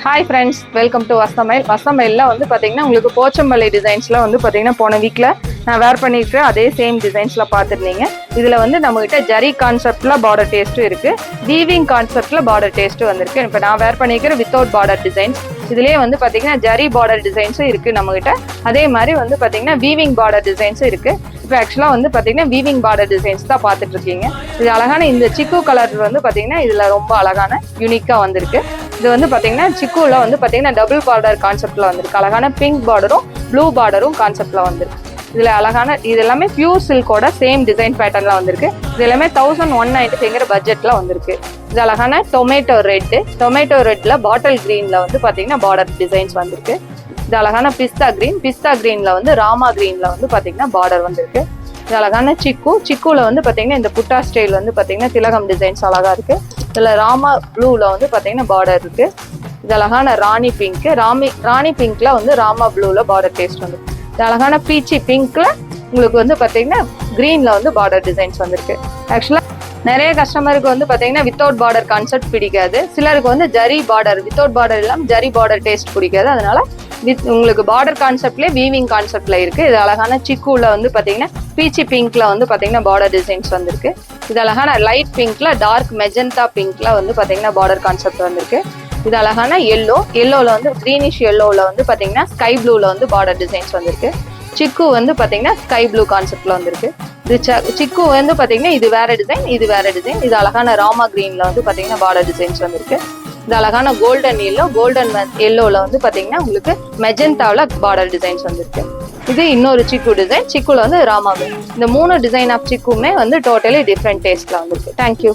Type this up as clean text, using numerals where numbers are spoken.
Hi friends, welcome to வசமைல். வசமைலில் வந்து பார்த்தீங்கன்னா உங்களுக்கு போச்சம்பள்ளி டிசைன்ஸில் வந்து பார்த்தீங்கன்னா போன வீக்கில் நான் வேர் பண்ணியிருக்கேன். அதே சேம் டிசைன்ஸில் பார்த்துருந்தீங்க. இதில் வந்து நம்மகிட்ட ஜரி கான்செப்டில் பார்டர் டேஸ்ட்டும் இருக்குது, வீவிங் கான்செப்டில் பார்டர் டேஸ்ட்டும் வந்திருக்கு. இப்போ நான் வேர் பண்ணியிருக்கிற வித்தவுட் பார்டர் டிசைன்ஸ். இதுலேயே வந்து பார்த்தீங்கன்னா ஜரி பார்டர் டிசைன்ஸும் இருக்குது நம்மகிட்ட. அதே மாதிரி வந்து பார்த்தீங்கன்னா வீவிங் பார்டர் டிசைன்ஸும் இருக்குது. இப்போ ஆக்சுவலாக வந்து பார்த்தீங்கன்னா வீவிங் பார்டர் டிசைன்ஸ் தான் பார்த்துட்டு இருக்கீங்க. இது அழகான இந்த சிக்கு கலர் வந்து பார்த்தீங்கன்னா இதில் ரொம்ப அழகான யூனிக்காக வந்திருக்கு. இது வந்து பார்த்தீங்கன்னா சிக்குல வந்து பார்த்தீங்கன்னா டபுள் பார்டர் கான்செப்ட்ல வந்திருக்கு. அழகான பிங்க் பார்டரும் ப்ளூ பார்டரும் கான்செப்ட்ல வந்திருக்கு. இதுல அழகான இது எல்லாமே பியூர் சில்கோட சேம் டிசைன் பேட்டர்ன்ல வந்திருக்கு. இது எல்லாமே 1195 பட்ஜெட்ல வந்திருக்கு. இது அழகான டொமேட்டோ ரெட்ல பாட்டில் கிரீன்ல வந்து பார்த்தீங்கன்னா பார்டர் டிசைன்ஸ் வந்திருக்கு. இது அழகான பிஸ்தா கிரீன்ல வந்து ராமா கிரீன்ல வந்து பார்த்தீங்கன்னா பார்டர் வந்திருக்கு. இது அழகான சிக்குல வந்து பார்த்தீங்கன்னா இந்த புட்டா ஸ்டைல் வந்து பார்த்தீங்கன்னா திலகம் டிசைன்ஸ் அழகா இருக்கு. இதுல ராமா ப்ளூல வந்து பார்த்தீங்கன்னா பார்டர் இருக்கு. இது அழகான ராணி பிங்க்ல வந்து ராமா ப்ளூல பார்டர் டேஸ்ட் வந்து. இது அழகான பீச்சி பிங்க்ல உங்களுக்கு வந்து பார்த்தீங்கன்னா கிரீன்ல வந்து பார்டர் டிசைன்ஸ் வந்திருக்கு. ஆக்சுவலா நிறைய கஸ்டமருக்கு வந்து பார்த்தீங்கன்னா வித்தவுட் பார்டர் கான்செப்ட் பிடிக்காது. சிலருக்கு வந்து ஜரி பார்டர் வித்தவுட் பார்டர் இல்லாமல் ஜரி பார்டர் டேஸ்ட் பிடிக்காது. அதனால உங்களுக்கு பார்டர் கான்செப்ட்லேயே வீவிங் கான்செப்ட்ல இருக்கு. இது அழகான சிக்குல வந்து பார்த்தீங்கன்னா பீச்சி பிங்க்ல வந்து பார்த்தீங்கன்னா பார்டர் டிசைன்ஸ் வந்திருக்கு. இது அழகான லைட் பிங்க்ல டார்க் மெஜந்தா பிங்க்ல வந்து பார்த்தீங்கன்னா பார்டர் கான்செப்ட் வந்திருக்கு. இது அழகான எல்லோல வந்து கிரீனிஷ் எல்லோல வந்து பார்த்தீங்கன்னா ஸ்கை ப்ளூல வந்து பார்டர் டிசைன்ஸ் வந்திருக்கு. சிக்கு வந்து பார்த்தீங்கன்னா ஸ்கை ப்ளூ கான்செப்ட்ல வந்திருக்கு. இது சிக்கு வந்து பார்த்தீங்கன்னா இது வேற டிசைன். இது அழகான ராமா கிரீன்ல வந்து பார்த்தீங்கன்னா பார்டர் டிசைன்ஸ் வந்திருக்கு. இது அழகான கோல்டன் எல்லோல வந்து பார்த்தீங்கன்னா உங்களுக்கு மெஜந்தாவில் பார்டர் டிசைன்ஸ் வந்திருக்கு. இது இன்னொரு சிக்குல வந்து ராமா. இந்த 3 டிசைன் ஆஃப் சிக்குமே வந்து டோட்டலி டிஃப்ரெண்ட் டேஸ்ட்ல வந்திருக்கு. தேங்க்யூ.